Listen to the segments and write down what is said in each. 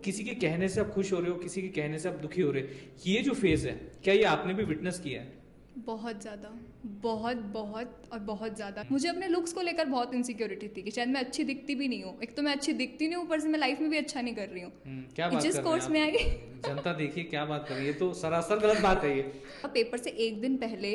किसी के कहने से आप खुश हो रहे हो, किसी के कहने से आप दुखी हो रहे हो, ये जो फेज है क्या ये आपने भी विटनेस किया है? बहुत ज़्यादा, बहुत बहुत और बहुत ज़्यादा। मुझे अपने लुक्स को लेकर बहुत इनसिक्योरिटी थी कि शायद मैं अच्छी दिखती भी नहीं हूँ। एक तो मैं अच्छी दिखती नहीं हूँ, ऊपर से मैं लाइफ में भी अच्छा नहीं कर रही हूँ। क्या बात जिस कर रहे कोर्स हैं में आप? आई जनता देखिए क्या बात कर रही है, ये तो सरासर गलत बात है ये। पेपर से एक दिन पहले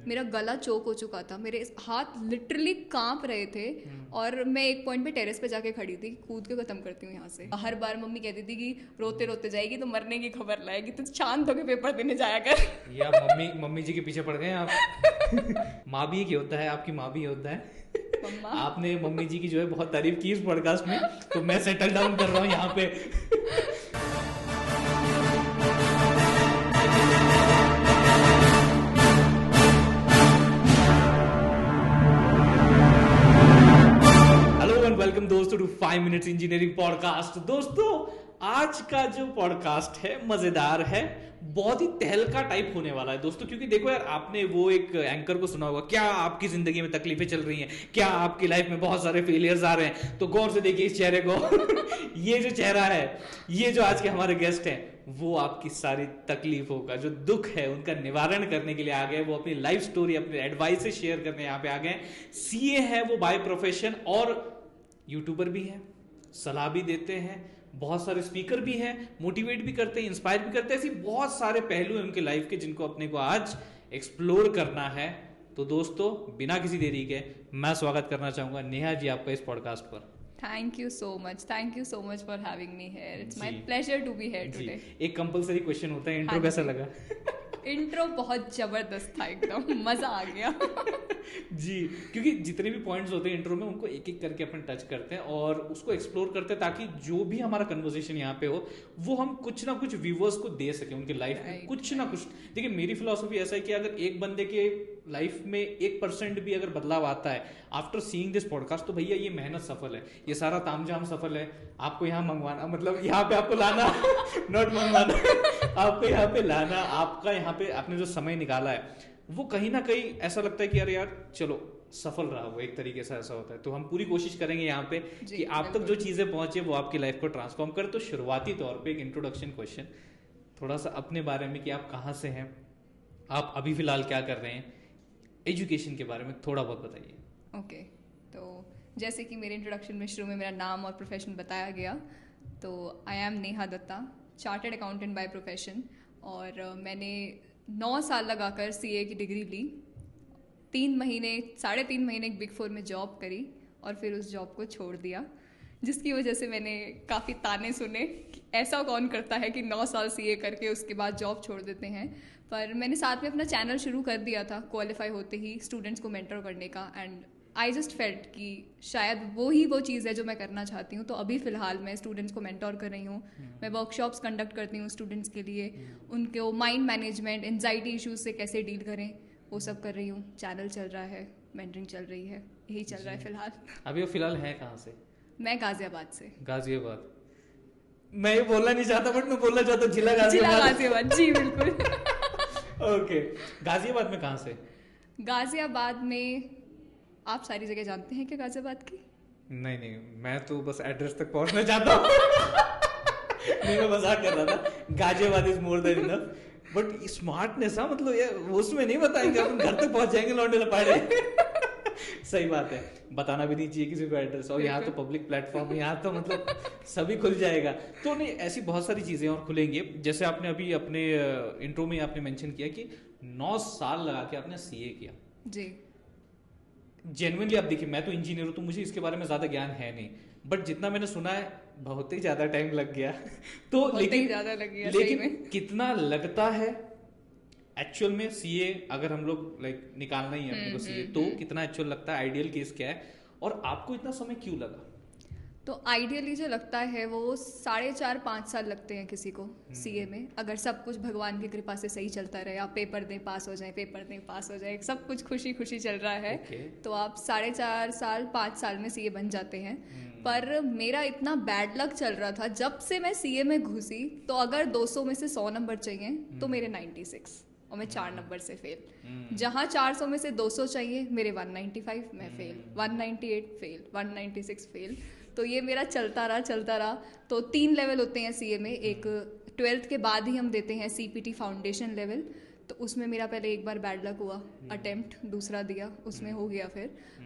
मेरा गला चोक हो चुका था, मेरे हाथ लिटरली कांप रहे थे और मैं एक पॉइंट पे टेरेस पे जाके खड़ी थी, कूद के खत्म करती हूँ यहाँ से। हर बार मम्मी कहती थी कि रोते रोते जाएगी तो मरने की खबर लाएगी, तो शांत होकर पेपर देने जाया कर। ये आप मम्मी जी के पीछे पड़ गए आप। माँ भी एक होता है, आपकी माँ भी होता है। मम्मा आपने मम्मी जी की जो है बहुत तारीफ की इस पॉडकास्ट में, तो मैं सेटल डाउन कर रहा हूँ यहाँ पे। वेलकम दोस्तों टू 5 मिनट्स इंजीनियरिंग पॉडकास्ट। दोस्तों आज का जो पॉडकास्ट है मजेदार है, बहुत ही तहलका टाइप होने वाला है दोस्तों। क्योंकि देखो यार, आपने वो एक एंकर को सुना होगा, क्या आपकी जिंदगी में तकलीफें चल रही हैं, क्या आपकी लाइफ में बहुत सारे फेलियर्स आ रहे हैं, तो गौर से देखिए इस चेहरे को। ये जो चेहरा है, ये जो आज के हमारे गेस्ट हैं, वो आपकी सारी तकलीफों का जो दुख है उनका निवारण करने के लिए आ गए। वो अपनी लाइफ स्टोरी, अपनी एडवाइस शेयर करने यहाँ पे आ गए। सीए है वो बाय प्रोफेशन और यूट्यूबर भी है, सलाह भी देते हैं, बहुत सारे स्पीकर भी हैं, मोटिवेट भी करते हैं, इंस्पायर भी करते हैं। ऐसी बहुत सारे पहलू हैं उनके लाइफ के जिनको अपने को आज एक्सप्लोर करना है। तो दोस्तों बिना किसी देरी के मैं स्वागत करना चाहूंगा नेहा जी आपका इस पॉडकास्ट पर। Thank you so much for having me here. It's my pleasure to be here today. एक कंपलसरी क्वेश्चन होता है, इंट्रो कैसा लगा? इंट्रो बहुत जबरदस्त था, एकदम मजा आ गया। जी, क्योंकि जितने भी पॉइंट्स होते हैं इंट्रो में उनको एक एक करके अपन टच करते हैं और उसको एक्सप्लोर करते हैं, ताकि जो भी हमारा कन्वर्सेशन यहाँ पे हो वो हम कुछ ना कुछ व्यूवर्स को दे सके उनके लाइफ में कुछ ना कुछ। देखिए मेरी फिलॉसफी ऐसा है कि अगर एक बंदे के लाइफ में 1% भी अगर बदलाव आता है आफ्टर सीइंग दिस पॉडकास्ट, तो भैया ये मेहनत सफल है, ये सारा तामझाम सफल है। आपको यहाँ मंगवाना, मतलब यहाँ पे आपको लाना, नॉट मंगवाना, आपको यहाँ पे लाना, आपका यहाँ पे आपने जो समय निकाला है वो कहीं ना कहीं ऐसा लगता है कि यार चलो सफल रहा, वो एक तरीके से ऐसा होता है। तो हम पूरी कोशिश करेंगे यहाँ पे कि आप तक जो चीजें पहुंचे वो आपकी लाइफ को ट्रांसफॉर्म करे। तो शुरुआती तौर पे एक इंट्रोडक्शन क्वेश्चन, थोड़ा सा अपने बारे में कि आप कहाँ से हैं, आप अभी फिलहाल क्या कर रहे हैं, एजुकेशन के बारे में थोड़ा बहुत बताइए। ओके, तो जैसे कि मेरे इंट्रोडक्शन में शुरू में मेरा नाम और प्रोफेशन बताया गया, तो I am Neha Datta, chartered accountant by profession. और मैंने 9 साल लगाकर सीए की डिग्री ली, 3.5 महीने एक बिग 4 में जॉब करी और फिर उस जॉब को छोड़ दिया, जिसकी वजह से मैंने काफ़ी ताने सुने कि ऐसा कौन करता है कि 9 साल सीए करके उसके बाद जॉब छोड़ देते हैं। पर मैंने साथ में अपना चैनल शुरू कर दिया था क्वालिफाई होते ही, स्टूडेंट्स को मेंटर करने का। एंड आई जस्ट फेल्ट कि शायद वो चीज़ है जो मैं करना चाहती हूँ। तो अभी फ़िलहाल मैं स्टूडेंट्स को मेंटर कर रही हूँ, मैं वर्कशॉप्स कंडक्ट करती हूँ स्टूडेंट्स के लिए, उनको माइंड मैनेजमेंट, एंजाइटी इश्यूज से कैसे डील करें वो सब कर रही हूँ। चैनल चल रहा है, मेंटरिंग चल रही है, यही चल रहा है फ़िलहाल। अभी वो फिलहाल है कहाँ से? मैं गाजियाबाद से। गाजियाबाद? मैं ये बोलना नहीं चाहता बट मैं बोलना चाहता हूँ, जिला गाजियाबाद। जी बिल्कुल। ओके, गाजियाबाद में कहाँ से? गाजियाबाद में आप सारी जगह जानते हैं क्या गाजियाबाद की? नहीं, मैं तो बस एड्रेस तक पहुंचना चाहता हूँ। नहीं, मैं मजाक कर रहा था। Ghaziabad is more than enough, but smartness, हाँ मतलब ये उसमें नहीं बताएंगे, अपन घर तक पहुंच जाएंगे लौंडे लपाड़े। सही बात है, बताना भी नहीं चाहिए किसी को एड्रेस। और यहाँ तो पब्लिक प्लेटफॉर्म है, यहाँ तो मतलब सभी खुल जाएगा। तो नहीं, ऐसी बहुत सारी चीजें और खुलेंगी। जैसे आपने अभी अपने इंट्रो में आपने मेंशन किया कि 9 साल लगा के आपने सीए किया। जी, जेन्युइनली आप देखिए, मैं तो इंजीनियर हूँ तो मुझे इसके बारे में ज्यादा ज्ञान है नहीं, बट जितना मैंने सुना है बहुत ही ज्यादा टाइम लग गया। तो लेकिन कितना लगता है एक्चुअल में सीए, अगर हम लोग लाइक निकालना ही है अपने को सीए, तो कितना एक्चुअल लगता है, आइडियल केस क्या है, और आपको इतना समय क्यों लगा? तो आइडियली जो लगता है वो 4.5-5 साल लगते हैं किसी को सीए में, अगर सब कुछ भगवान की कृपा से सही चलता रहे। आप पेपर दें पास हो जाए, पेपर दें पास हो जाए, सब कुछ खुशी खुशी चल रहा है, तो आप 4.5 साल 5 साल में सीए बन जाते हैं। पर मेरा इतना बैड लक चल रहा था, जब से मैं सीए में घुसी तो अगर 200 में से 100 नंबर चाहिए तो मेरे 96 और मैं 4 नंबर से फेल। जहाँ 400 में से 200 चाहिए मेरे 195 मैं फेल, 198 फेल, 196 फेल। तो ये मेरा चलता रहा। तो 3 लेवल होते हैं सीए में। एक 12th के बाद ही हम देते हैं सीपीटी फाउंडेशन लेवल। तो उसमें मेरा पहले एक बार बैड लक हुआ, अटेम्प्ट दूसरा दिया, उसमें हो गया।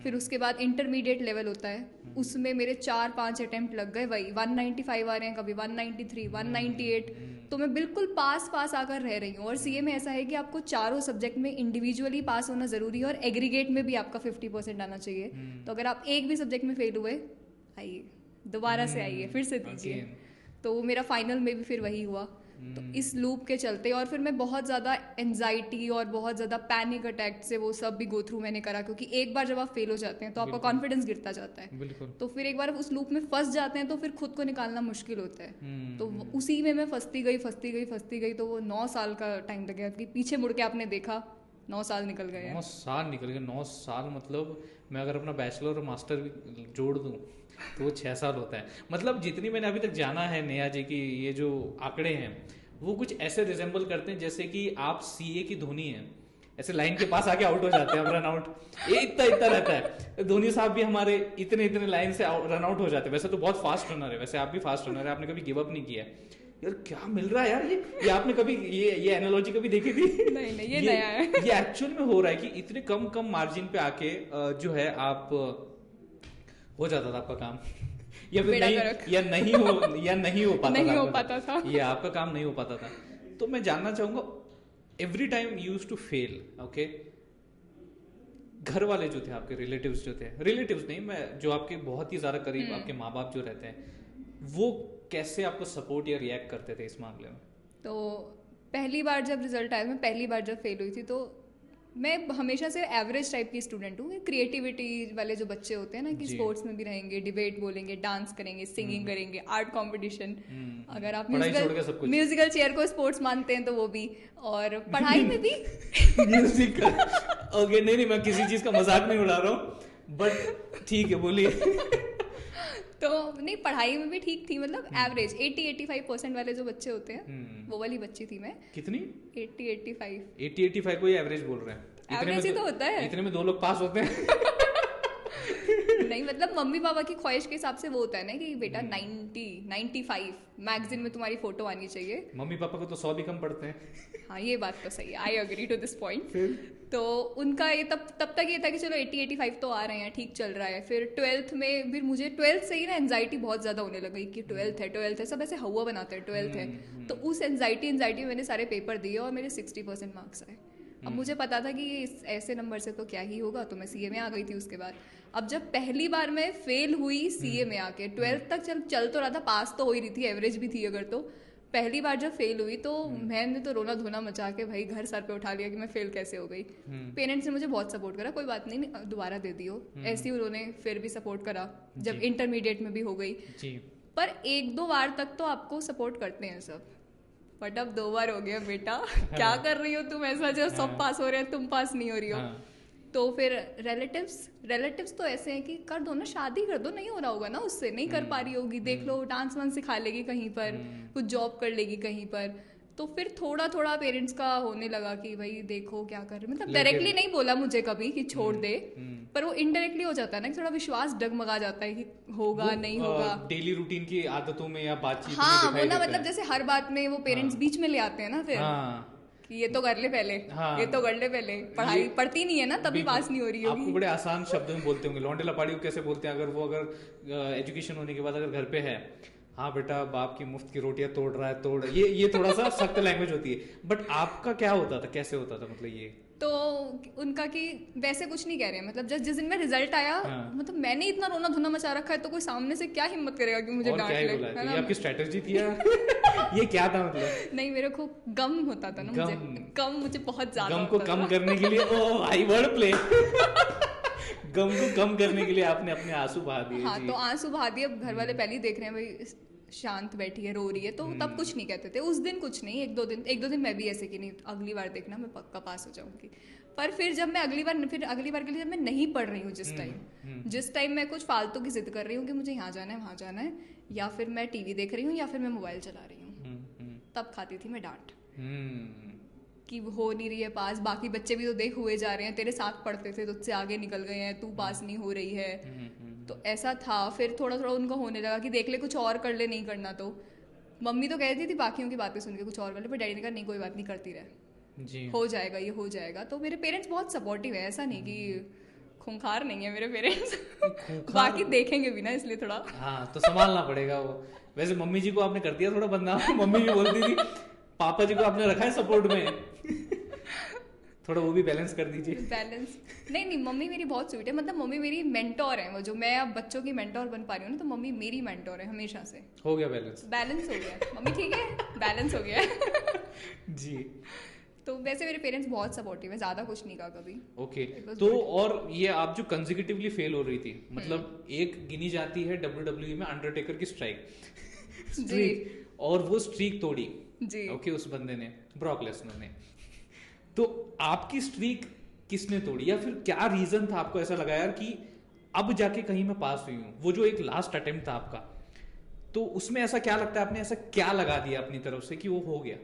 फिर उसके बाद इंटरमीडिएट लेवल होता है, उसमें मेरे 4-5 अटेम्प्ट लग गए, वही 195 आ रहे हैं, कभी 193, 198। तो मैं बिल्कुल पास आकर रह रही हूँ। और सीए में ऐसा है कि आपको चारों सब्जेक्ट में इंडिविजुअली पास होना जरूरी है और एग्रीगेट में भी आपका 50% आना चाहिए। तो अगर आप एक भी सब्जेक्ट में फेल हुए, आइए दोबारा से आइए, फिर से दीजिए। तो वो मेरा फाइनल में भी फिर वही हुआ। तो इस लूप के चलते और फिर मैं बहुत ज़्यादा एंजाइटी और बहुत ज़्यादा पैनिक अटैक से वो सब भी गो थ्रू मैंने करा, क्योंकि एक बार जब आप फेल हो जाते हैं तो आपका कॉन्फिडेंस गिरता जाता है। तो फिर एक बार आप उस लूप में फंस जाते हैं तो फिर खुद को निकालना मुश्किल होता है। तो उसी में मैं फंसती गई। तो वो 9 साल का टाइम लग गया कि पीछे मुड़ के आपने देखा 9 साल निकल गए। 9 साल निकल गए। 9 साल मतलब मैं अगर अपना बैचलर और मास्टर भी जोड़ दूं तो वो 6 साल होता है। मतलब जितनी मैंने अभी तक जाना है नेहा जी की ये जो आंकड़े हैं वो कुछ ऐसे रिजेंबल करते हैं जैसे कि आप सीए की धोनी है, ऐसे लाइन के पास आके आउट हो जाते हैं, रन आउट ये इतना रहता है। धोनी साहब भी हमारे इतने लाइन से रन आउट हो जाते हैं। वैसे तो बहुत फास्ट रनर है, वैसे आप भी फास्ट रनर है, आपने कभी गिव अप नहीं किया। यार क्या मिल रहा है यार, ये आपने कभी ये एनालॉजी कभी देखी थी? नहीं ये नया है। ये एक्चुअल में हो रहा है कि इतने कम मार्जिन पे आके जो है आप हो जाता था आपका काम या फिर नहीं हो पाता था। ये आपका काम नहीं हो पाता था। तो मैं जानना चाहूंगा, every time used to fail, okay, घर वाले जो थे आपके रिलेटिव्स नहीं, मैं जो आपके बहुत ही ज्यादा करीब आपके माँ बाप जो रहते हैं वो कैसे आपको सपोर्ट या रिएक्ट करते थे इस मामले में? तो पहली बार जब रिजल्ट आया, मैं पहली बार जब फेल हुई थी, तो मैं हमेशा से एवरेज टाइप की स्टूडेंट हूँ। क्रिएटिविटी वाले जो बच्चे होते हैं ना कि स्पोर्ट्स में भी रहेंगे, डिबेट बोलेंगे, डांस करेंगे, सिंगिंग करेंगे, आर्ट कंपटीशन, अगर आप म्यूजिकल चेयर को स्पोर्ट्स मानते हैं तो वो भी, और पढ़ाई में भी म्यूजिक ओके, नहीं मैं किसी चीज का मजाक नहीं उड़ा रहा हूँ, बट ठीक है बोलिए। तो नहीं, पढ़ाई में भी ठीक थी, मतलब एवरेज 80-85% वाले जो बच्चे होते हैं वो वाली बच्ची थी मैं। कितनी? 80-85 को ही एवरेज बोल रहे हैं? एवरेज ही तो होता है, इतने में 2 लोग पास होते हैं। नहीं मतलब मम्मी पापा की ख्वाहिश के हिसाब से वो होता है ना कि बेटा 90-95 मैगजीन में तुम्हारी फोटो आनी चाहिए। मम्मी पापा को तो 100 भी कम पड़ते हैं। हाँ ये बात तो सही है, I agree to this point. तो उनका ये तब तक ये था कि चलो 80-85 तो आ रहे हैं, ठीक चल रहा है। फिर 12th में फिर मुझे 12th से ही ना एंजाइटी बहुत ज़्यादा होने लगी कि 12th है, सब ऐसे हवा बनाते हैं 12th है। तो उस एंजाइटी में मैंने सारे पेपर दिए और मेरे 60% मार्क्स आए। अब मुझे पता था कि ऐसे नंबर से तो क्या ही होगा, तो मैं सीए में आ गई थी उसके बाद। अब जब पहली बार मैं फेल हुई सीए में आके, 12th तक चल तो रहा था, पास तो हो ही रही थी, एवरेज भी थी अगर, तो पहली बार जब फेल हुई तो मैंने तो रोना धोना मचा के भाई घर सर पे उठा लिया कि मैं फेल कैसे हो गई। पेरेंट्स ने मुझे बहुत सपोर्ट करा, कोई बात नहीं दोबारा दे दियो, ऐसे ही उन्होंने फिर भी सपोर्ट करा जब इंटरमीडिएट में भी हो गई। पर 1-2 बार तक तो आपको सपोर्ट करते हैं सब, बट अब 2 बार हो गया बेटा, क्या कर रही हो तुम ऐसा, जो सब पास हो रहे हैं तुम पास नहीं हो रही हो। तो फिर रिलेटिव्स तो ऐसे हैं कि कर दो ना, शादी कर दो, नहीं हो रहा होगा ना उससे, नहीं कर पा रही होगी, देख लो डांस वांस सिखा लेगी कहीं पर, कुछ जॉब कर लेगी कहीं पर। तो फिर थोड़ा पेरेंट्स का होने लगा कि भाई देखो क्या कर रहे, मतलब डायरेक्टली नहीं बोला मुझे कभी कि छोड़ दे, पर वो इनडायरेक्टली हो जाता है ना कि थोड़ा विश्वास डगमगा जाता है कि होगा नहीं होगा, डेली रूटीन की आदतों में या बातचीत में। हाँ वो ना, मतलब जैसे हर बात में वो पेरेंट्स बीच में ले आते हैं ना फिर, ये तो कर ले पहले, ये तो कर ले पहले, पढ़ाई पढ़ती नहीं है ना तभी पास नहीं हो रही होगी। आपको बड़े आसान शब्दों में बोलते होंगे, लौंडे लपाड़ी को कैसे बोलते हैं अगर एजुकेशन होने के बाद अगर घर पे है, हाँ बेटा बाप की मुफ्त की रोटियां तोड़ रहा है, तोड़, ये थोड़ा सा सख्त लैंग्वेज होती है। बट आपका क्या होता था, कैसे होता था, मतलब ये तो उनका कि वैसे कुछ नहीं कह रहे हैं, मतलब जिस दिन में रिजल्ट आया, मतलब मैंने इतना रोना धोना मचा रखा है तो कोई सामने से क्या हिम्मत करेगा कि मुझे डांट ले। ये आपकी स्ट्रेटजी थी ये क्या था मतलब? नहीं मेरे को गम होता था ना, मुझे बहुत ज्यादा, गम को कम करने के लिए भाई वर्ड प्ले गम को कम करने के लिए आपने अपने आंसू बहा दिए। हाँ तो आंसू बहा दिए, घर वाले पहले ही देख रहे हैं भाई शांत बैठी है, रो रही है, तो तब कुछ नहीं कहते थे उस दिन, कुछ नहीं, एक दो दिन मैं भी ऐसे कि नहीं अगली बार देखना मैं पक्का पास हो जाऊंगी। पर फिर जब मैं अगली बार के लिए जब मैं नहीं पढ़ रही हूँ, जिस टाइम मैं कुछ फालतू की जिद कर रही हूँ कि मुझे यहाँ जाना है वहाँ जाना है, या फिर मैं टीवी देख रही हूँ या फिर मैं मोबाइल चला रही हूँ, तब खाती थी मैं डांट कि हो नहीं रही है पास, बाकी बच्चे भी तो देख हुए जा रहे हैं, तेरे साथ पढ़ते थे, तुझसे आगे निकल गए हैं, तू पास नहीं हो रही है। तो ऐसा था। फिर थोड़ा थोड़ा उनको होने लगा कि देख ले कुछ और कर ले, नहीं करना तो। मम्मी तो कहती थी बाकियों की बातें सुन के कुछ और कर ले, पर डैडी ने कहा नहीं कोई बात नहीं, करती रहे, जी हो जाएगा, ये हो जाएगा। तो मेरे पेरेंट्स बहुत सपोर्टिव है, ऐसा नहीं कि खूंखार नहीं है मेरे पेरेंट्स। खूंखार बाकी देखेंगे भी ना, इसलिए थोड़ा हाँ तो संभालना पड़ेगा वो। वैसे मम्मी जी को आपने कर दिया थोड़ा बदनाम। मम्मी भी बोलती थी पापा जी को आपने रखा है सपोर्ट में। थोड़ा वो भी बैलेंस कर दीजिए। बैलेंस नहीं नहीं, मम्मी मेरी बहुत स्वीट है, मतलब मम्मी मेरी मेंटोर है। वो जो मैं अब बच्चों की मेंटोर बन पा रही हूँ ना, तो मम्मी मेरी मेंटोर है हमेशा से। हो गया बैलेंस। बैलेंस हो गया मम्मी, ठीक है बैलेंस हो गया। जी तो वैसे मेरे पेरेंट्स बहुत सपोर्टिव है, ज्यादा कुछ नहीं कहा कभी। ओके It was तो good. और ये आप जो कंसेक्यूटिवली फेल हो रही थी, मतलब एक गिनी जाती है WWE में अंडरटेकर की स्ट्राइक स्ट्रीक, और वो स्ट्रीक तोड़ी जी ओके उस बंदे ने, ब्रॉक लेसनर ने। तो आपकी स्ट्रीक किसने तोड़ी, या फिर क्या रीजन था आपको ऐसा लगा यार कि अब जाके कहीं मैं पास हुई हूँ? वो जो एक लास्ट अटेम्प्ट था आपका, तो उसमें ऐसा क्या लगता है आपने ऐसा क्या लगा दिया अपनी तरफ से कि वो हो गया?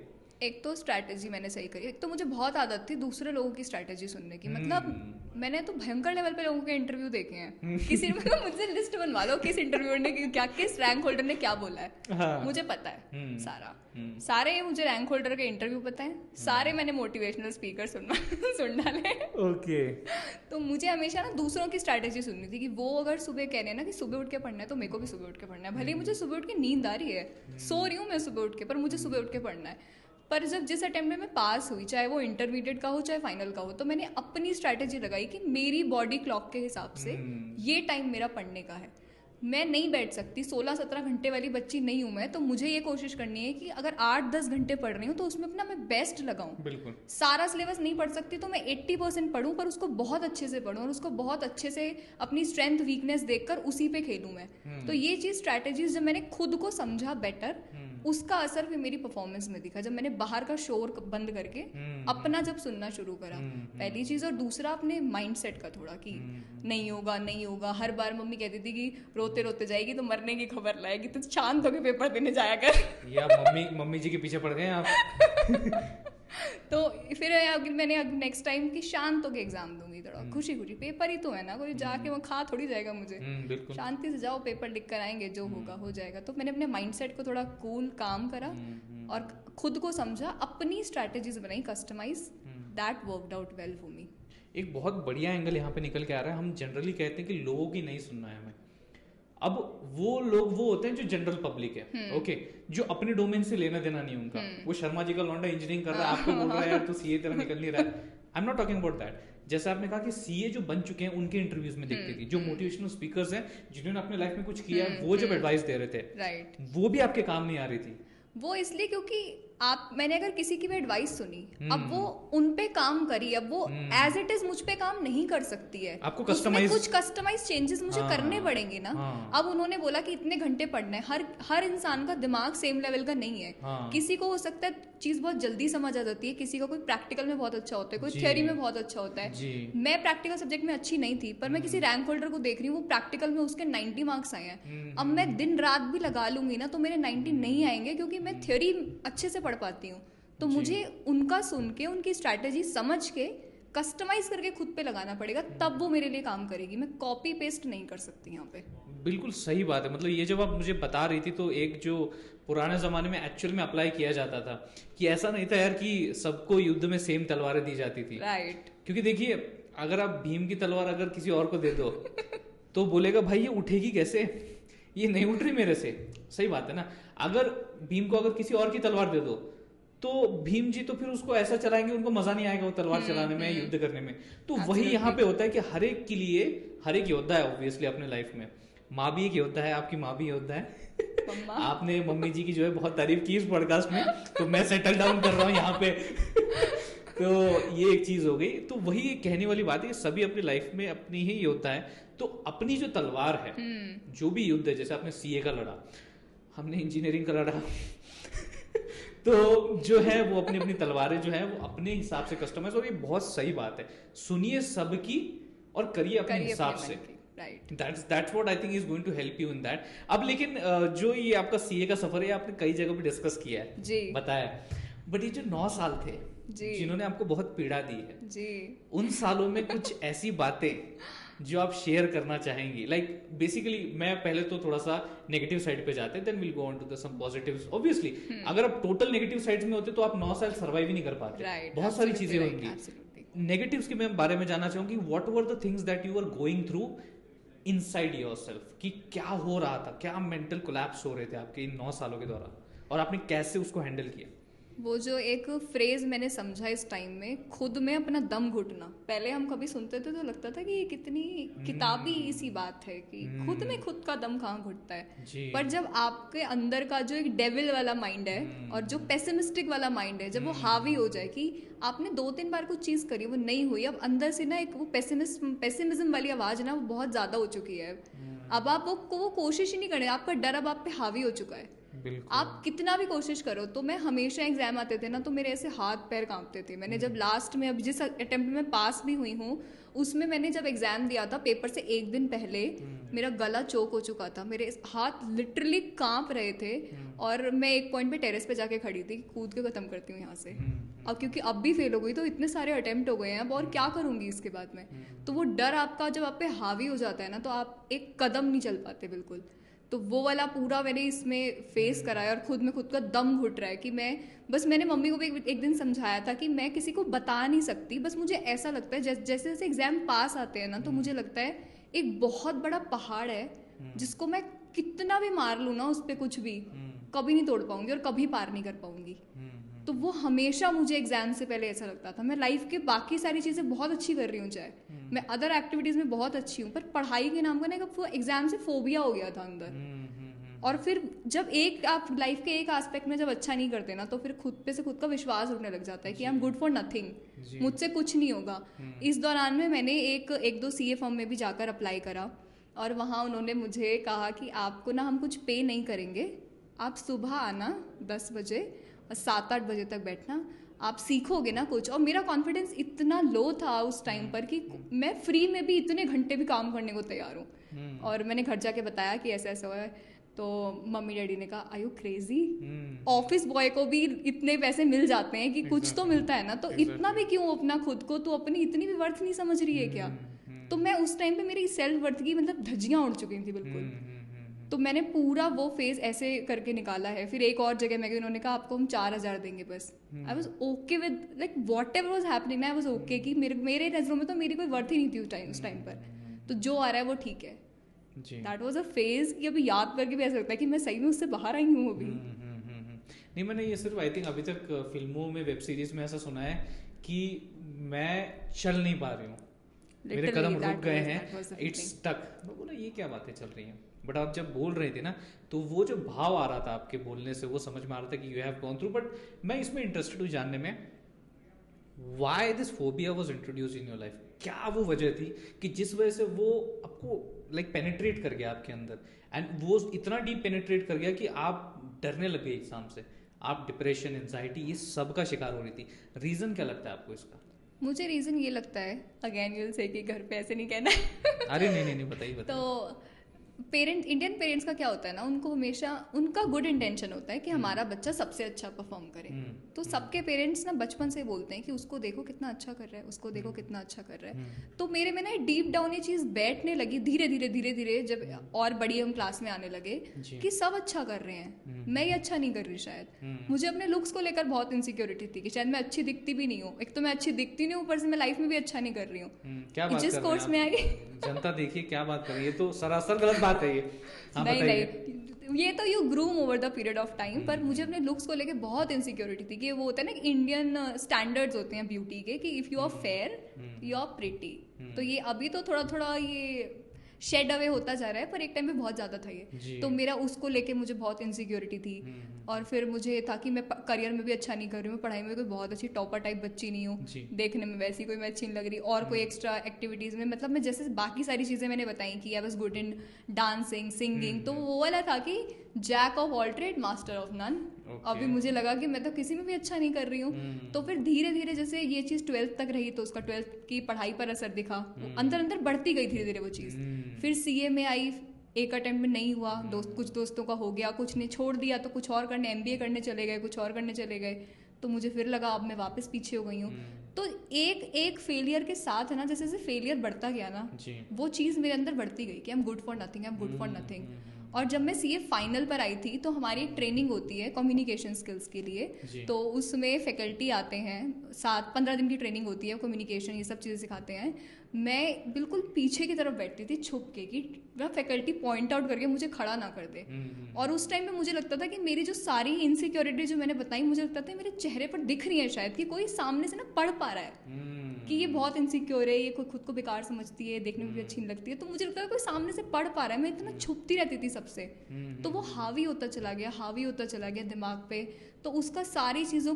एक तो स्ट्रैटेजी मैंने सही करी। एक तो मुझे बहुत आदत थी दूसरे लोगों की स्ट्रैटेजी सुनने की। मतलब मैंने तो भयंकर लेवल पे लोगों के इंटरव्यू देखे हैं। किसी ने मुझसे लिस्ट बनवा लो किस इंटरव्यूअर ने क्या, किस रैंक होल्डर ने क्या बोला है। हाँ। मुझे पता है सारा। सारे मुझे रैंक होल्डर के इंटरव्यू पता है, सारे मैंने मोटिवेशनल स्पीकर सुन डाले। ओके तो मुझे हमेशा ना दूसरों की स्ट्रैटेजी सुननी थी कि वो अगर सुबह कह रहे हैं ना कि सुबह उठ के पढ़ना है, तो मेरे को भी सुबह उठ के पढ़ना है। भले ही मुझे सुबह उठ के नींद आ रही है, सो रही हूँ मैं सुबह उठ के, पर मुझे सुबह उठ के पढ़ना है। पर जब जिस अटेम्प्ट में मैं पास हुई, चाहे वो इंटरमीडिएट का हो चाहे फाइनल का हो, तो मैंने अपनी स्ट्रैटेजी लगाई कि मेरी बॉडी क्लॉक के हिसाब से ये टाइम मेरा पढ़ने का है। मैं नहीं बैठ सकती, 16-17 घंटे वाली बच्ची नहीं हूं मैं। तो मुझे ये कोशिश करनी है कि अगर 8-10 घंटे पढ़ रही हूँ तो उसमें अपना मैं बेस्ट लगाऊं। बिल्कुल। सारा सिलेबस नहीं पढ़ सकती तो मैं 80% पढूं, पर उसको बहुत अच्छे से पढूं और उसको बहुत अच्छे से अपनी स्ट्रेंथ वीकनेस देखकर उसी पे खेलूं मैं। तो ये चीज स्ट्रैटेजीज जब मैंने खुद को समझा बेटर, उसका असर फिर मेरी परफॉर्मेंस में दिखा। जब मैंने बाहर का शोर बंद करके अपना जब सुनना शुरू करा, पहली चीज। और दूसरा अपने माइंडसेट का थोड़ा कि नहीं होगा नहीं होगा। हर बार मम्मी कहती थी कि रोते रोते जाएगी तो मरने की खबर लाएगी, तो शांत होकर पेपर देने जाया कर। या मम्मी जी के पीछे पड़ गए आप। तो फिर मैंने नेक्स्ट टाइम की शांत होकर एग्जाम दूंगी, थोड़ा खुशी खुशी। पेपर ही तो है ना, कोई जाके वहाँ खा थोड़ी जाएगा मुझे। शांति से जाओ, पेपर लिख कर आएंगे, जो होगा हो जाएगा। तो मैंने अपने माइंडसेट को थोड़ा कूल काम करा और खुद को समझा, अपनी स्ट्रैटेजीज बनाई customise. That worked out well for me. एक बहुत बढ़िया एंगल यहाँ पे निकल के आ रहा है। हम जनरली कहते हैं कि लोगों की नहीं सुनना है हमें। अब वो लोग वो होते हैं जो जनरल पब्लिक है, ओके, जो अपने डोमेन से लेना देना नहीं उनका। वो शर्मा जी का लौंडा इंजीनियरिंग कर रहा है, आपको बोल रहा है यार तो सीए तेरा निकल नहीं रहा है। I am not talking about that. जैसे आपने कहा कि सीए जो बन चुके हैं उनके इंटरव्यूज में देखती थी, जो मोटिवेशनल स्पीकर्स हैं जिन्होंने अपने लाइफ में कुछ किया है, वो जब एडवाइस दे रहे थे, राइट, वो भी आपके काम नहीं आ रही थी। वो इसलिए क्योंकि मैंने अगर किसी की भी एडवाइस सुनी, अब वो उन पे काम करी, अब वो एज इट इज मुझ पे काम नहीं कर सकती है। आपको कुछ कस्टमाइज चेंजेस मुझे करने पड़ेंगे ना। अब उन्होंने बोला कि इतने घंटे पढ़ना है। हर इंसान का दिमाग सेम लेवल का नहीं है। किसी को हो सकता है चीज बहुत जल्दी समझ आ जाती है, किसी का कोई प्रैक्टिकल में बहुत अच्छा होता है, कोई थ्योरी में बहुत अच्छा होता है। मैं प्रैक्टिकल सब्जेक्ट में अच्छी नहीं थी, पर मैं किसी रैंक होल्डर को देख रही हूँ, वो प्रैक्टिकल में उसके 90 मार्क्स आए हैं। अब मैं दिन रात भी लगा लूंगी ना तो मेरे 90 नहीं आएंगे, क्योंकि मैं थ्योरी अच्छे से पढ़ पाती हूँ। तो मुझे उनका सुन के, उनकी स्ट्रैटेजी समझ के, कस्टमाइज करके खुद पे लगाना पड़ेगा, तब वो मेरे लिए काम करेगी। मैं कॉपी पेस्ट नहीं कर सकती यहाँ पे। बिल्कुल सही बात है। मतलब ये जब आप मुझे बता रही थी तो एक जो पुराने जमाने में एक्चुअल में अप्लाई किया जाता था कि ऐसा नहीं था यार कि सबको युद्ध में सेम तलवारें दी जाती थी। राइट। क्योंकि देखिए, अगर आप भीम की तलवार अगर किसी और को दे दो तो बोलेगा भाई ये उठेगी कैसे, ये नहीं उठ रही मेरे से। सही बात है ना। अगर भीम को अगर किसी और की तलवार दे दो तो भीम जी तो फिर उसको ऐसा चलाएंगे, उनको मजा नहीं आएगा वो तलवार चलाने में, युद्ध करने में। तो वही यहाँ पे होता है कि हर एक के लिए हर एक योद्धा है ऑब्वियसली अपने लाइफ में। माँ भी एक योद्धा है, आपकी माँ भी योद्धा है। आपने मम्मी जी की जो है बहुत तारीफ की इस पॉडकास्ट में, तो मैं सेटल डाउन कर रहा हूँ यहाँ पे। तो ये एक चीज हो गई। तो वही कहने वाली बात है, सभी अपनी लाइफ में अपनी ही योद्धा है। तो अपनी जो तलवार है, जो भी युद्ध है, जैसे आपने सीए का लड़ा, हमने इंजीनियरिंग का लड़ा, तो जो है वो अपनी अपनी तलवारें जो है वो अपने हिसाब से कस्टमाइज। और ये बहुत सही बात है, सुनिए सबकी और करिए अपने हिसाब से। That's what I think is going to help you in that. अब लेकिन जो ये आपका सीए का सफर है, आपने कई जगह पे डिस्कस किया है जी, बताया, बट ये जो 9 साल थे जिन्होंने आपको बहुत पीड़ा दी है जी, उन सालों में कुछ ऐसी बातें जो आप शेयर करना चाहेंगी? लाइक बेसिकली मैं पहले तो थोड़ा सा नेगेटिव साइड पे जाते हैं, then will go on to the some positives. Obviously अगर आप टोटल नेगेटिव साइड्स में होते तो आप 9 साल सर्वाइव ही नहीं कर पाते। बहुत सारी चीजें होंगी। नेगेटिव्स की मैं बारे में जानना चाहूंगी, what were the things that you are going through inside yourself, कि क्या हो रहा था, क्या मेंटल कोलैप्स हो रहे थे आपके इन 9 सालों के दौरान, और आपने कैसे उसको हैंडल किया? वो जो एक फ्रेज मैंने समझा इस टाइम में, खुद में अपना दम घुटना। पहले हम कभी सुनते थे तो लगता था कि ये कितनी किताबी सी बात है कि खुद में खुद का दम कहाँ घुटता है। पर जब आपके अंदर का जो एक डेविल वाला माइंड है और जो पेसिमिस्टिक वाला माइंड है, जब वो हावी हो जाए कि आपने 2-3 बार कुछ चीज करी, वो नहीं हुई, अब अंदर से ना एक वो पेसिमिज्म वाली आवाज ना वो बहुत ज्यादा हो चुकी है। अब आप वो कोशिश ही नहीं करें, आपका डर अब आप पे हावी हो चुका है। आप कितना भी कोशिश करो। तो मैं हमेशा एग्जाम आते थे ना तो मेरे ऐसे हाथ पैर कांपते थे। मैंने जब लास्ट में अब जिस अटेम्प्ट में पास भी हुई हूँ, उसमें मैंने जब एग्जाम दिया था पेपर से एक दिन पहले मेरा गला चोक हो चुका था, मेरे हाथ लिटरली कांप रहे थे और मैं एक पॉइंट पे टेरेस पे जाके खड़ी थी, कूद के खत्म करती हूँ यहाँ से। अब क्योंकि अब भी फेल हो गई तो इतने सारे अटेम्प्ट हो गए हैं, अब और क्या करूंगी इसके बाद में। तो वो डर आपका जब आप पे हावी हो जाता है ना तो आप एक कदम नहीं चल पाते बिल्कुल। तो वो वाला पूरा मैंने इसमें फेस करा है और खुद में खुद का दम घुट रहा है कि मैंने मम्मी को भी एक दिन समझाया था कि मैं किसी को बता नहीं सकती। बस मुझे ऐसा लगता है जैसे जैसे एग्जाम पास आते हैं ना तो मुझे लगता है एक बहुत बड़ा पहाड़ है जिसको मैं कितना भी मार लूँ ना उस पर कुछ भी कभी नहीं तोड़ पाऊंगी और कभी पार नहीं कर पाऊंगी। तो वो हमेशा मुझे एग्जाम से पहले ऐसा लगता था। मैं लाइफ के बाकी सारी चीज़ें बहुत अच्छी कर रही हूँ, चाहे मैं अदर एक्टिविटीज़ में बहुत अच्छी हूँ, पर पढ़ाई के नाम का ना वो एग्जाम से फोबिया हो गया था अंदर। और फिर जब आप लाइफ के एक एस्पेक्ट में जब अच्छा नहीं करते ना तो फिर खुद पे से खुद का विश्वास उठने लग जाता है कि I am good for nothing, मुझसे कुछ नहीं होगा। इस दौरान में मैंने एक दो CA फॉर्म में भी जाकर अप्लाई करा और वहाँ उन्होंने मुझे कहा कि आपको ना हम कुछ पे नहीं करेंगे, आप सुबह आना 10 बजे और 7-8 बजे तक बैठना, आप सीखोगे ना कुछ। और मेरा कॉन्फिडेंस इतना लो था उस टाइम पर कि मैं फ्री में भी इतने घंटे भी काम करने को तैयार हूँ। और मैंने घर जाके बताया कि ऐसा ऐसा हुआ है तो मम्मी डैडी ने कहा are you crazy, office boy को भी इतने पैसे मिल जाते हैं कि कुछ तो मिलता है ना, तो इतना भी क्यों अपना खुद को, तो अपनी इतनी भी वर्थ नहीं समझ रही है क्या। तो मैं उस टाइम पे मेरी सेल्फ वर्थ की मतलब धज्जियां उड़ चुकी थी बिल्कुल। तो मैंने पूरा वो फेज ऐसे करके निकाला है। फिर एक और जगह मैं गई, उन्होंने कहा आपको हम 4,000 देंगे बस। I was okay with like what ever was happening, I was okay कि मेरे नजरों में तो मेरी कोई वर्थ ही नहीं थी उस टाइम पर। तो जो आ रहा है वो ठीक है। दैट वॉज अ फेज कि अभी याद करके भी ऐसा लगता है कि मैं सही में उससे बाहर आई हूँ अभी। नहीं, मैंने ये सिर्फ आई थिंक अभी तक फिल्मों में, वेब सीरीज में ऐसा सुना है कि मैं चल नहीं पा रही हूँ, मेरे कदम रुक गए हैं, इट्स स्टक। मैं बोला ये क्या बातें चल रही हैं, बट आप जब बोल रहे थे ना तो वो जो भाव आ रहा था आपके बोलने से वो समझ में आ रहा था कि you have gone through. But मैं इसमें इंटरेस्टेड हूँ जानने में, why this phobia was introduce in your life. क्या वो वजह थी कि जिस वजह से वो आपको लाइक पेनिट्रेट कर गया आपके अंदर, एंड वो इतना डीप पेनिट्रेट कर गया कि आप डरने लगे एग्जाम से, आप डिप्रेशन, एंजाइटी, ये सब का शिकार हो रही थी। रीजन क्या लगता है आपको इसका? मुझे रीजन ये लगता है, अगेन यूल से कि घर पे ऐसे नहीं कहना अरे नहीं बताइए। तो इंडियन पेरेंट्स का क्या होता है ना, उनको हमेशा उनका गुड इंटेंशन होता है कि हमारा बच्चा सबसे अच्छा परफॉर्म करे। तो सबके पेरेंट्स ना बचपन से बोलते हैं कि उसको देखो कितना अच्छा कर रहा है, उसको देखो कितना अच्छा कर रहा है। तो मेरे में ना डीप डाउन ये चीज़ बैठने लगी धीरे धीरे जब और बड़ी हम क्लास में आने लगे कि सब अच्छा कर रहे हैं, मैं ये अच्छा नहीं कर रही। शायद मुझे अपने लुक्स को लेकर बहुत इनसिक्योरिटी थी कि शायद मैं अच्छी दिखती भी नहीं हूँ। एक तो मैं अच्छी दिखती नहीं हूँ, ऊपर से मैं लाइफ में भी अच्छा नहीं कर रही हूँ। जिस कोर्स में आई जनता देखिए क्या बात कर रही है, तो सरासर गलत बात है ये। नहीं, ये तो you groom over the period of time. पर मुझे अपने लुक्स को लेके बहुत इनसिक्योरिटी थी कि वो होता है ना इंडियन स्टैंडर्ड्स होते हैं ब्यूटी के कि if you are fair you are pretty. तो ये अभी तो थोड़ा ये शेड अवे होता जा रहा है, पर एक टाइम पे बहुत ज़्यादा था ये। तो मेरा उसको लेके मुझे बहुत इनसिक्योरिटी थी। और फिर मुझे था कि मैं करियर में भी अच्छा नहीं कर रही हूँ, पढ़ाई में कोई बहुत अच्छी टॉपर टाइप बच्ची नहीं हूँ, देखने में वैसी कोई मैं अच्छी नहीं लग रही। और कोई एक्स्ट्रा एक्टिविटीज़ में मतलब मैं जैसे बाकी सारी चीज़ें मैंने बताई कि I was good in dancing, singing, तो वो वाला था कि jack of all trade master of none. अभी मुझे लगा कि मैं तो किसी में भी अच्छा नहीं कर रही हूँ। तो फिर धीरे धीरे जैसे ये चीज़ 12th तक रही तो उसका 12th की पढ़ाई पर असर दिखा, अंदर बढ़ती गई धीरे धीरे वो चीज़। फिर CA में आई, एक अटेम्प्ट में नहीं हुआ, कुछ दोस्तों का हो गया, कुछ ने छोड़ दिया तो कुछ और करने, MBA करने चले गए, कुछ और करने चले गए। तो मुझे फिर लगा अब मैं वापस पीछे हो गई हूँ। तो एक एक फेलियर के साथ है ना, जैसे जैसे फेलियर बढ़ता गया ना, वो चीज़ मेरे अंदर बढ़ती गई कि I am good for nothing, I am good for nothing. और जब मैं सीए फाइनल पर आई थी तो हमारी एक ट्रेनिंग होती है कम्युनिकेशन स्किल्स के लिए, तो उसमें फैकल्टी आते हैं, 7-15 दिन की ट्रेनिंग होती है, कम्युनिकेशन ये सब चीज़ें सिखाते हैं। मैं बिल्कुल पीछे की तरफ बैठती थी छुप के कि वह फैकल्टी पॉइंट आउट करके मुझे खड़ा ना कर दे। और उस टाइम में मुझे लगता था कि मेरी जो सारी इनसिक्योरिटी जो मैंने बताई, मुझे लगता था मेरे चेहरे पर दिख रही है शायद, कि कोई सामने से ना पढ़ पा रहा है कि ये बहुत इनसिक्योर है, ये खुद को बेकार समझती है, देखने में भी अच्छी नहीं लगती है। तो मुझे लगता है कोई सामने से पढ़ पा रहा है, मैं इतना छुपती रहती थी सबसे। तो वो हावी होता चला गया दिमाग पे। तो उसका सारी चीज़ों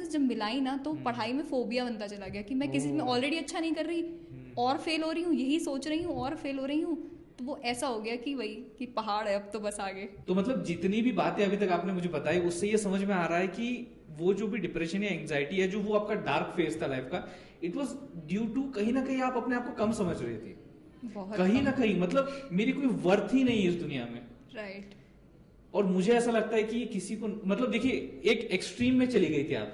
जब मिलाई ना, तो पढ़ाई में फोबिया बनता चला गया कि मैं किसी में ऑलरेडी अच्छा नहीं कर रही और फेल हो रही हूँ, यही सोच रही हूँ और फेल हो रही हूँ। तो वो ऐसा हो गया कि वही कि पहाड़ है अब तो बस आगे। तो मतलब जितनी भी बातें अभी तक आपने मुझे बताई, उससे ये समझ में आ रहा है कि वो जो भी डिप्रेशन या एंग्जाइटी है, जो वो आपका डार्क फेज था लाइफ का, इट वाज ड्यू टू कहीं ना कहीं आप अपने आप को कम समझ रही थी, कहीं ना कहीं, मतलब मेरी कोई वर्थ ही नहीं है इस दुनिया में, राइट। और मुझे ऐसा लगता है कि किसी को, मतलब देखिए एक एक्सट्रीम में चली गई थी आप।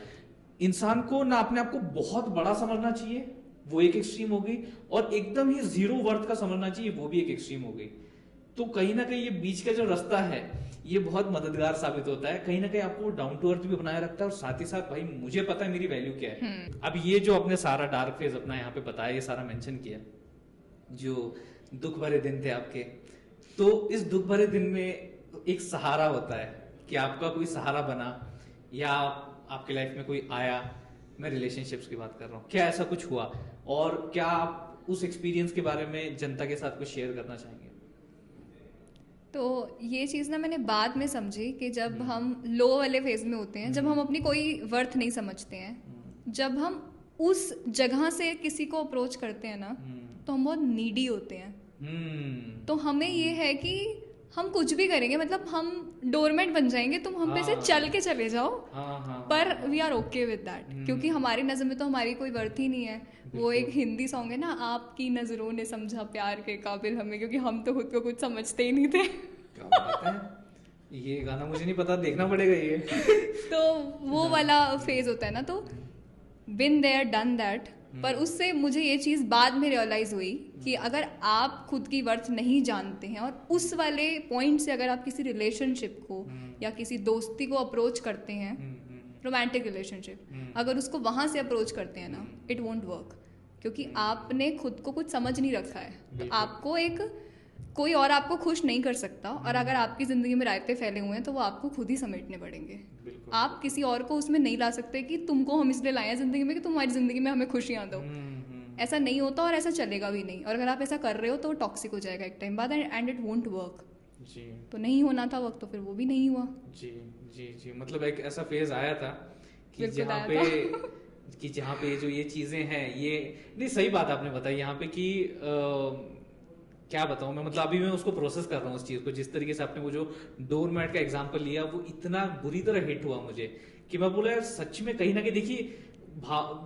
इंसान को ना अपने आप को बहुत बड़ा समझना चाहिए, वो एक एक्सट्रीम हो गई, और एकदम ही जीरो वर्थ का समझना चाहिए, वो भी एक एक्सट्रीम हो गई। तो कहीं ना कहीं ये बीच का जो रास्ता है ये बहुत मददगार साबित होता है, कहीं ना कहीं आपको डाउन टू अर्थ भी बनाए रखता है, और साथ ही साथ भाई मुझे पता है मेरी वैल्यू क्या है। अब ये जो आपने सारा डार्क फेज अपना यहाँ पे बताया, ये सारा मेंशन किया, जो दुख भरे दिन थे आपके, तो इस दुख भरे दिन में एक सहारा होता है कि आपका कोई सहारा बना, या आपके लाइफ में कोई आया। मैं रिलेशनशिप्स की बात कर रहा हूँ, क्या ऐसा कुछ हुआ, और क्या आप उस एक्सपीरियंस के बारे में जनता के साथ कुछ शेयर करना चाहेंगे? तो ये चीज़ ना मैंने बाद में समझी कि जब हम लो वाले फेज में होते हैं, जब हम अपनी कोई वर्थ नहीं समझते हैं, जब हम उस जगह से किसी को अप्रोच करते हैं ना, तो हम बहुत नीडी होते हैं। तो हमें ये है कि हम कुछ भी करेंगे, मतलब हम डोरमेट बन जाएंगे, तुम हम पे से चल के चले जाओ, पर we are okay with that, क्योंकि हमारी नजर में तो हमारी कोई वर्थ ही नहीं है। वो एक हिंदी सॉन्ग है ना, आपकी नजरों ने समझा प्यार के काबिल हमें, क्योंकि हम तो खुद को कुछ समझते ही नहीं थे। क्या बात है, ये गाना मुझे नहीं पता, देखना पड़ेगा ये। तो वो वाला फेज होता है ना, तो बिन देयर डन दैट। पर उससे मुझे ये चीज़ बाद में रियलाइज़ हुई कि अगर आप खुद की वर्थ नहीं जानते हैं, और उस वाले पॉइंट से अगर आप किसी रिलेशनशिप को या किसी दोस्ती को अप्रोच करते हैं, रोमांटिक रिलेशनशिप, अगर उसको वहाँ से अप्रोच करते हैं ना, इट वोंट वर्क, क्योंकि आपने खुद को कुछ समझ नहीं रखा है। तो आपको कोई और आपको खुश नहीं कर सकता, और अगर आपकी ज़िंदगी में रायते फैले हुए हैं तो वो आपको खुद ही समेटने पड़ेंगे। आप किसी और को उसमें नहीं ला सकते कि तुमको हम इसलिए लाए हैं ज़िंदगी में कि तुम हमारी ज़िंदगी में हमें खुशियाँ दो। ऐसा नहीं होता, और ऐसा चलेगा भी नहीं। और अगर आप ऐसा कर रहे हो तो वो टॉक्सिक हो जाएगा एक टाइम बाद, एंड इट वोंट वर्क। तो नहीं होना था वक्त, तो फिर वो भी नहीं हुआ। जी जी जी, मतलब एक ऐसा फेज आया था कि जहाँ पे जो ये चीजें हैं, ये नहीं, सही बात आपने बताई यहाँ पे कि क्या बताऊं मैं, मतलब अभी मैं उसको प्रोसेस कर रहा हूँ उस चीज को। जिस तरीके से आपने वो जो डोरमैट का एग्जांपल लिया, वो इतना बुरी तरह हिट हुआ मुझे कि मैं बोला यार सच में कहीं ना कहीं, देखिए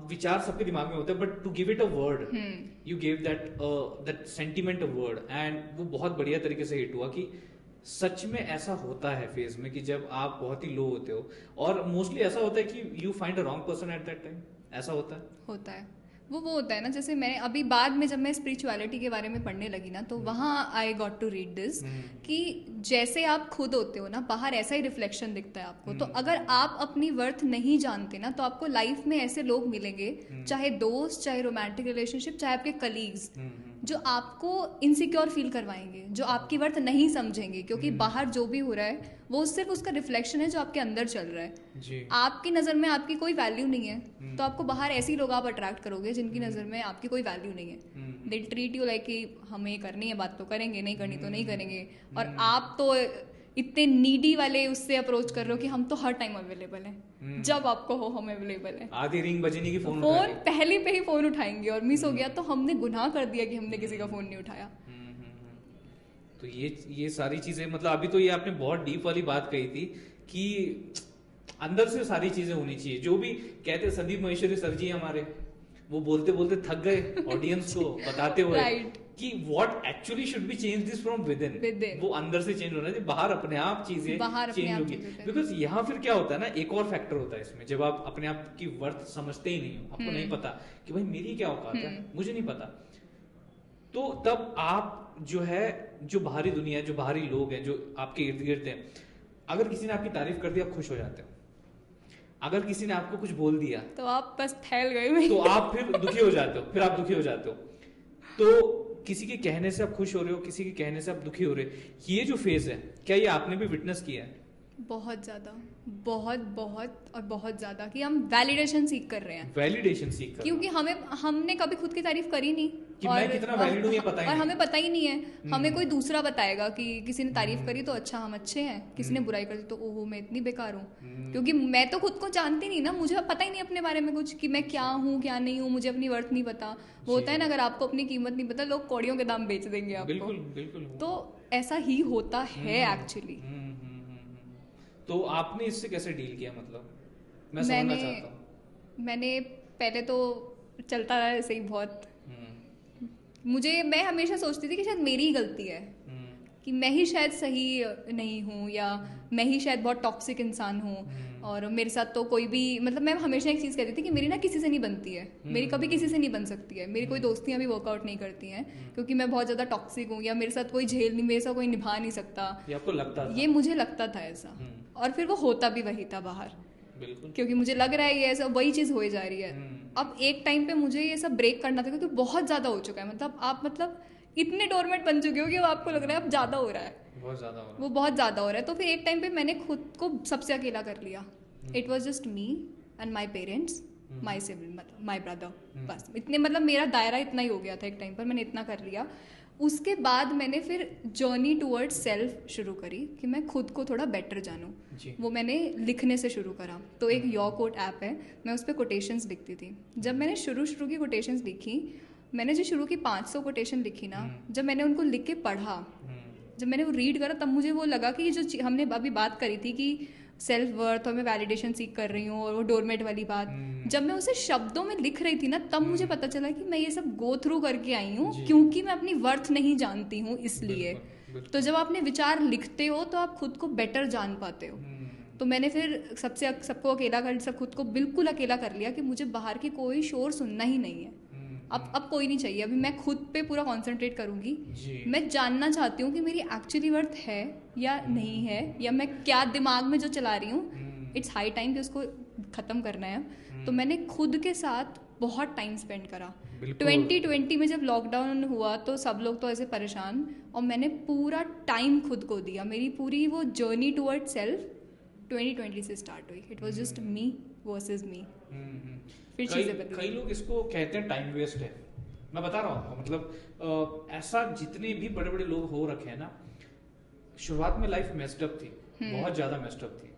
विचार सबके दिमाग में होते हैं, but to give it a word, you give that sentiment a word, and वो बहुत बढ़िया तरीके से हिट हुआ कि सच में ऐसा होता है फेज में कि जब आप बहुत ही लो होते हो, और मोस्टली ऐसा होता है कि you find a wrong person at that time. ऐसा होता है वो होता है ना। जैसे मैंने अभी बाद में जब मैं स्पिरिचुअलिटी के बारे में पढ़ने लगी ना, तो वहाँ I got to read this कि जैसे आप खुद होते हो ना, बाहर ऐसा ही रिफ्लेक्शन दिखता है आपको। तो अगर आप अपनी वर्थ नहीं जानते ना, तो आपको लाइफ में ऐसे लोग मिलेंगे, चाहे दोस्त, चाहे रोमांटिक रिलेशनशिप, चाहे आपके कलीग्स, जो आपको इनसिक्योर फील करवाएंगे, जो आपकी वर्थ नहीं समझेंगे, क्योंकि बाहर जो भी हो रहा है वो सिर्फ उसका रिफ्लेक्शन है जो आपके अंदर चल रहा है जी। आपकी नज़र में आपकी कोई वैल्यू नहीं है, तो आपको बाहर ऐसे ही लोग आप अट्रैक्ट करोगे जिनकी नज़र में आपकी कोई वैल्यू नहीं है। दे ट्रीट यू लाइक कि हमें करनी है बात तो करेंगे, नहीं करनी तो नहीं करेंगे, और आप तो इतने नीडी वाले उससे अप्रोच कर रहे हो कि हम तो हर टाइम अवेलेबल हैं, जब आपको हो हम अवेलेबल हैं। आधी रिंग बजनी की फोन पहले पे ही फोन उठाएंगे, और मिस हो गया तो हमने गुनाह कर दिया कि हमने किसी का फोन नहीं उठाया। तो ये सारी चीजें, मतलब अभी तो ये आपने बहुत डीप वाली बात कही थी कि अंदर से सारी चीजें होनी चाहिए। जो भी कहते संदीप महेश्वरी सर जी हमारे, वो बोलते बोलते थक गए ऑडियंस को बताते हुए कि what actually should be change this from with in, वो अंदर से चेंज होना चाहिए, बाहर अपने आप चीजें चेंज होगी। बिकॉज यहाँ फिर क्या होता है ना, एक और फैक्टर होता है इसमें, जब आप अपने आप की वर्थ समझते ही नहीं हो, आपको नहीं पता कि भाई मेरी क्या औकात है, मुझे नहीं पता, तो तब आप जो है, जो बाहरी दुनिया है, जो बाहरी लोग हैं जो आपके इर्द गिर्द हैं, अगर किसी ने आपकी तारीफ कर दी आप खुश हो जाते हो, अगर किसी ने आपको कुछ बोल दिया तो आप बस फैल गए, तो आप फिर दुखी हो जाते हो, फिर आप दुखी हो जाते हो। तो किसी के कहने से आप खुश हो रहे हो, किसी के कहने से आप दुखी हो रहे हो, ये जो फेज है, क्या ये आपने भी विटनेस किया है? बहुत ज्यादा, बहुत बहुत और बहुत ज्यादा, कि हम वैलिडेशन सीख कर रहे हैं, वैलिडेशन सीख कर, क्योंकि हमने कभी खुद की तारीफ करी नहीं कि मैं कितना वैलिड हूं ये पता ही और नहीं, हमें पता ही नहीं है। हमें कोई दूसरा बताएगा कि किसी ने तारीफ करी तो अच्छा हम अच्छे हैं, किसी ने बुराई करी तो ओहो मैं इतनी बेकार हूँ, क्योंकि मैं तो खुद को जानती नहीं ना, मुझे पता ही नहीं अपने बारे में कुछ कि मैं क्या हूँ क्या नहीं हूँ, मुझे अपनी वर्थ नहीं पता। वो होता है ना, अगर आपको अपनी कीमत नहीं पता, लोग कौड़ियों के दाम बेच देंगे आपको। बिल्कुल बिल्कुल। तो ऐसा ही होता है एक्चुअली। तो आपने इससे कैसे डील किया, मतलब मैं समझना चाहता हूँ। मैंने पहले तो चलता रहा ऐसे ही बहुत, मैं हमेशा सोचती थी कि शायद मेरी ही गलती है, कि मैं ही शायद सही नहीं हूँ, या मैं ही शायद बहुत टॉक्सिक इंसान हूँ, और मेरे साथ तो कोई भी, मतलब मैं हमेशा एक चीज़ कहती थी कि मेरी ना किसी से नहीं बनती है, मेरी कभी किसी से नहीं बन सकती है, मेरी कोई दोस्तियाँ भी वर्कआउट नहीं करती हैं, क्योंकि मैं बहुत ज़्यादा टॉक्सिक हूँ, या मेरे साथ कोई झेल नहीं, मेरे साथ कोई निभा नहीं सकता। ये आपको लगता था? ये मुझे लगता था ऐसा, और फिर वो होता भी वही था बाहर, बिल्कुल, क्योंकि मुझे लग रहा है ये ऐसा वही चीज़ हो जा रही है। अब एक टाइम पे मुझे ये सब ब्रेक करना था, क्योंकि बहुत ज़्यादा हो चुका है, मतलब आप इतने डोरमेट बन चुके हो कि वो आपको लग रहा है अब ज़्यादा हो रहा है, बहुत ज़्यादा हो रहा है, वो बहुत ज़्यादा हो रहा है। तो फिर एक टाइम पे मैंने खुद को सबसे अकेला कर लिया। It was just me and my parents, my sibling, मतलब माई ब्रदर, बस इतने, मतलब मेरा दायरा इतना ही हो गया था एक टाइम पर, मैंने इतना कर लिया। उसके बाद मैंने फिर जर्नी टूवर्ड्स सेल्फ शुरू करी, कि मैं खुद को थोड़ा बेटर जानूं। वो मैंने लिखने से शुरू करा। तो एक योर कोट ऐप है, मैं उस पर कोटेशंस लिखती थी। जब मैंने शुरू की कोटेशंस लिखी, मैंने जो शुरू की 500 कोटेशन लिखी ना, जब मैंने उनको लिख के पढ़ा, जब मैंने वो रीड करा, तब मुझे वो लगा कि जो हमने अभी बात करी थी कि सेल्फ वर्थ और मैं वैलिडेशन सीख कर रही हूँ, और वो डोरमेट वाली बात, जब मैं उसे शब्दों में लिख रही थी ना, तब मुझे पता चला कि मैं ये सब गो थ्रू करके आई हूँ, क्योंकि मैं अपनी वर्थ नहीं जानती हूँ, इसलिए। तो जब आपने विचार लिखते हो तो आप खुद को बेटर जान पाते हो। तो मैंने फिर सबको अकेला कर, सब खुद को बिल्कुल अकेला कर लिया, कि मुझे बाहर की कोई शोर सुनना ही नहीं है। अब कोई नहीं चाहिए, अभी मैं खुद पे पूरा कंसंट्रेट करूंगी। मैं जानना चाहती हूँ कि मेरी एक्चुअली वर्थ है या नहीं है, या मैं क्या दिमाग में जो चला रही हूँ, इट्स हाई टाइम कि उसको ख़त्म करना है। तो मैंने खुद के साथ बहुत टाइम स्पेंड करा। 2020 में जब लॉकडाउन हुआ तो सब लोग तो ऐसे परेशान, और मैंने पूरा टाइम खुद को दिया। मेरी पूरी वो जर्नी टूवर्ड सेल्फ 2020 से स्टार्ट हुई। It was just me versus me. फिर चीजें बदली। कई लोग इसको कहते हैं टाइम वेस्ट है, मैं बता रहा हूँ, मतलब ऐसा जितने भी बड़े बड़े लोग हो रखे हैं ना, शुरुआत में लाइफ मेस्ड अप थी, बहुत ज्यादा मेस्ड अप थी।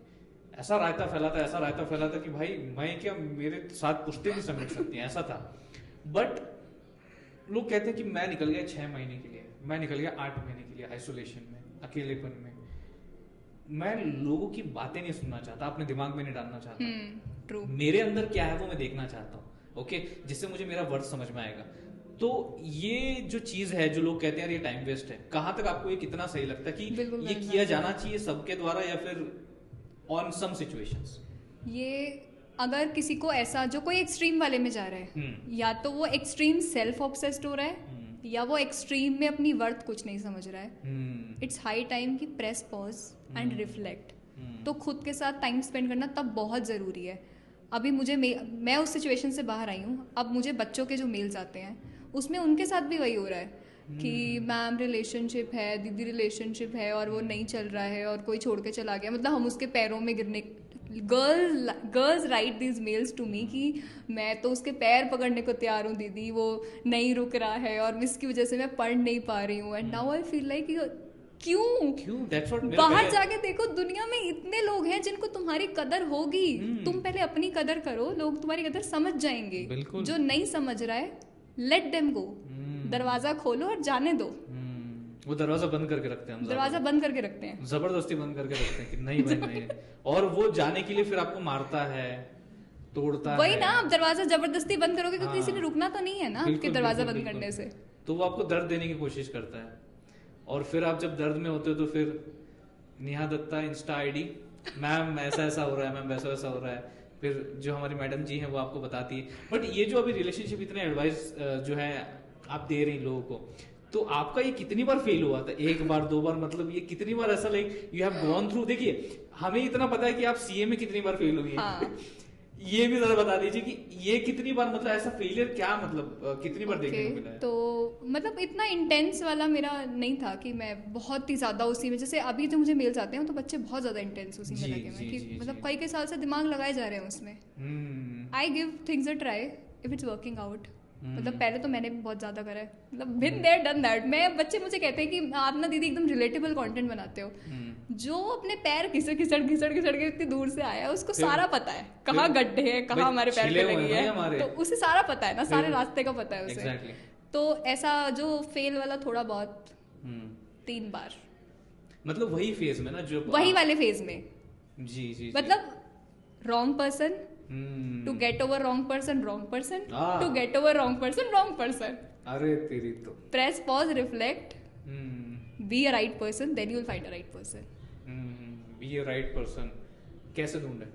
ऐसा रायता फैला था कि भाई मैं क्या, मेरे साथ पुश्ते नहीं समेट सकती हैं, ऐसा था। बट लोग कहते हैं कि मैं निकल गया 6 महीने के लिए, मैं निकल गया 8 महीने के लिए आइसोलेशन में, अकेलेपन में। मैं लोगों की बातें नहीं सुनना चाहता, अपने दिमाग में नहीं डालना चाहता। मेरे अंदर क्या है वो मैं देखना चाहता हूँ, ओके, जिससे मुझे मेरा वर्थ समझ में आएगा। तो ये जो चीज है, जो लोग कहते हैं ये टाइम वेस्ट है, कहाँ तक आपको ये कितना सही लगता है कि ये किया जाना चाहिए सबके द्वारा, या फिर ऑन सम सिचुएशंस? ये अगर किसी को ऐसा, जो कोई एक्सट्रीम वाले में जा रहा है, या तो वो एक्सट्रीम सेल्फ ऑब्सेस्ड हो रहा है, या वो एक्सट्रीम में अपनी वर्थ कुछ नहीं समझ रहा है, इट्स हाई टाइम कि प्रेस पॉज एंड रिफ्लेक्ट। तो खुद के साथ टाइम स्पेंड करना तब बहुत ज़रूरी है। अभी मैं उस सिचुएशन से बाहर आई हूँ। अब मुझे बच्चों के जो मेल्स आते हैं, उसमें उनके साथ भी वही हो रहा है कि मैम रिलेशनशिप है, दीदी रिलेशनशिप है, और वो नहीं चल रहा है, और कोई छोड़ के चला गया, मतलब हम उसके पैरों में गिरने। Girls write these mails to me कि मैं तो उसके पैर पकड़ने को तैयार हूँ दीदी, वो नहीं रुक रहा है, और इसकी वजह से मैं पढ़ नहीं पा रही हूँ। And now I feel like क्यों बाहर जाके देखो, दुनिया में इतने लोग हैं जिनको तुम्हारी कदर होगी। तुम पहले अपनी कदर करो, लोग तुम्हारी कदर समझ जाएंगे। जो नहीं समझ रहा है, लेट देम गो। दरवाजा खोलो और जाने दो। वो दरवाजा बंद करके रखते हैं, दरवाजा बंद करके रखते हैं, जबरदस्ती बंद करके रखते हैं कि नहीं भाई नहीं। और वो जाने के लिए फिर आपको मारता है, तोड़ता है। वही ना, आप दरवाजा जबरदस्ती बंद करोगे क्योंकि किसी ने रुकना तो नहीं है ना आपके दरवाजा बंद करने से। तो वो आपको दर्द देने की कोशिश करता है, और फिर आप जब दर्द में होते हो तो फिर Neha Datta insta ID, ma'am ऐसा ऐसा हो रहा है, मैम वैसा वैसा हो रहा है, फिर जो हमारी मैडम जी हैं वो आपको बताती है। बट ये जो अभी रिलेशनशिप इतने एडवाइस जो है आप दे रही लोगों को, तो आपका ये कितनी बार फेल हुआ था? एक बार, दो बार, मतलब ये कितनी बार ऐसा like you have gone through? देखिए हमें इतना पता है कि आप सीए में कितनी बार फेल हुई है, हाँ। ये भी जरा बता दीजिए कि ये कितनी बार, मतलब ऐसा फेलियर क्या, मतलब कितनी बार देखने को मिला है? तो मतलब इतना इंटेंस वाला मेरा नहीं था कि मैं बहुत ही ज्यादा उसी में, जैसे अभी जो मुझे मेल्स आते हैं तो बच्चे बहुत ज्यादा इंटेंस उसी में लगे हुए हैं कि मतलब कई साल से दिमाग लगाए जा रहे हैं उसमें। I give things a try if it's working out. मतलब पहले तो मैंने भी बहुत ज्यादा करा है, मतलब बिन देयर डन दैट। मैं बच्चे मुझे कहते हैं कि आप ना दीदी एकदम रिलेटेबल कंटेंट बनाते हो। जो अपने पैर घिसड़ घिसड़ घिसड़ घिसड़ के इतनी दूर से आया है उसको सारा पता है कहाँ गड्ढे हैं, कहाँ हमारे पैर पे लगी है, तो उसे सारा पता है ना, सारे रास्ते का पता है उसे। Exactly. तो ऐसा जो फेल वाला थोड़ा बहुत 3 बार, मतलब वही फेज में ना, जो वही वाले फेज में। जी मतलब wrong person to get over wrong person, wrong person to get over wrong person, wrong person. अरे तेरी तो press pause reflect, be a right person, then you will find a right person. Be a right person कैसे ढूंढे?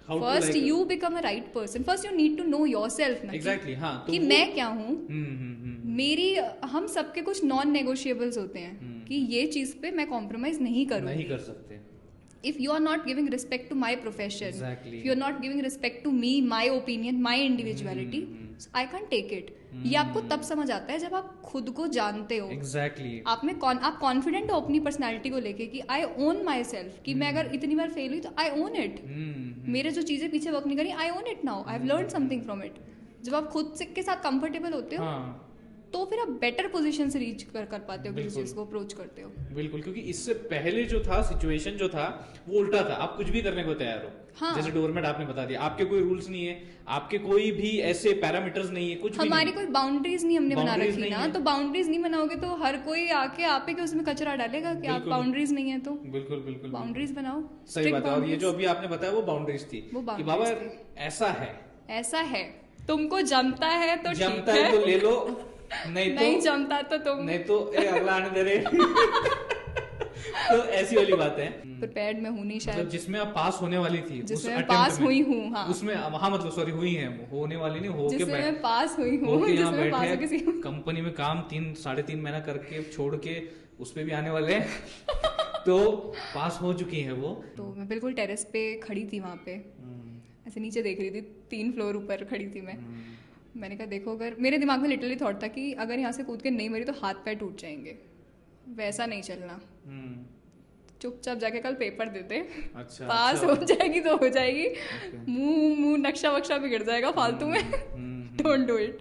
First you become a right person, first you need to know yourself ना। Exactly, हाँ, कि मैं क्या हूँ। मेरी हम सबके कुछ नॉन नेगोशिएबल्स होते हैं कि ये चीज पे मैं कॉम्प्रोमाइज नहीं करूँगी, नहीं कर सकते। if you are not giving respect to my profession, exactly. if you are not giving respect to me, my opinion, my individuality, so I can't take it. ये आपको तब समझ आता है जब आप खुद को जानते हो। Exactly. आप कॉन्फिडेंट हो अपनी पर्सनालिटी को लेके कि आई ओन माई सेल्फ, कि मैं अगर इतनी बार फेल हुई तो आई ओन इट। मेरे जो चीजें पीछे वर्क नहीं करी, I own it now, I have learn something from it. जब आप खुद से के साथ कंफर्टेबल होते हो, हाँ। तो फिर आप बेटर पोजीशन से रीच कर पाते हो, किसी चीज को अप्रोच करते हो। बिल्कुल, क्योंकि इससे पहले जो था सिचुएशन जो था वो उल्टा था, आप कुछ भी करने को तैयार हो। हाँ। जैसे डोरमेट आपने बता दिया, आपके कोई रूल्स नहीं है, आपके कोई भी ऐसे पैरामीटर्स नहीं है, कुछ भी हमारी कोई बाउंड्रीज नहीं हमने बना रखी ना, तो बाउंड्रीज नहीं बनाओगे तो हर कोई आके आप ही के उसमें कचरा डालेगा कि आप बाउंड्रीज नहीं है। तो बिल्कुल बिल्कुल बाउंड्रीज बनाओ। सही बात है। और ये जो अभी आपने बताया वो बाउंड्रीज थी कि बाबा ऐसा है, ऐसा है, तुमको जमता है तो जमता है तो ले लो, नहीं जमता तो तुम नहीं तो अगला आने दे रहे। तो ऐसी वाली बात है। प्रिपेयर्ड में हूँ नहीं शायद, मतलब जिसमें आप पास होने वाली थी, जिसमें मैं पास हुई हूँ, हाँ उसमें, हाँ मतलब सॉरी हुई है, होने वाली नहीं, हो के मैं पास हुई हूँ, यहाँ बैठे कंपनी में काम 3-3.5 महीना करके छोड़ के उस पे भी आने वाले हैं। तो पास हो चुकी है वो। तो मैं बिल्कुल टेरेस पे खड़ी थी, वहां पे ऐसे नीचे देख रही थी, 3 फ्लोर ऊपर खड़ी थी मैं। मैंने कहा देखो, अगर मेरे दिमाग में लिटरली थॉट था कि अगर यहाँ से कूद के नहीं मरी तो हाथ पैर टूट जाएंगे, वैसा नहीं चलना, चुपचाप जाके कल पेपर दे दे। अच्छा, पास हो जाएगी तो हो जाएगी, मुंह नक्शा वक्शा बिगड़ जाएगा फालतू में। Don't do it.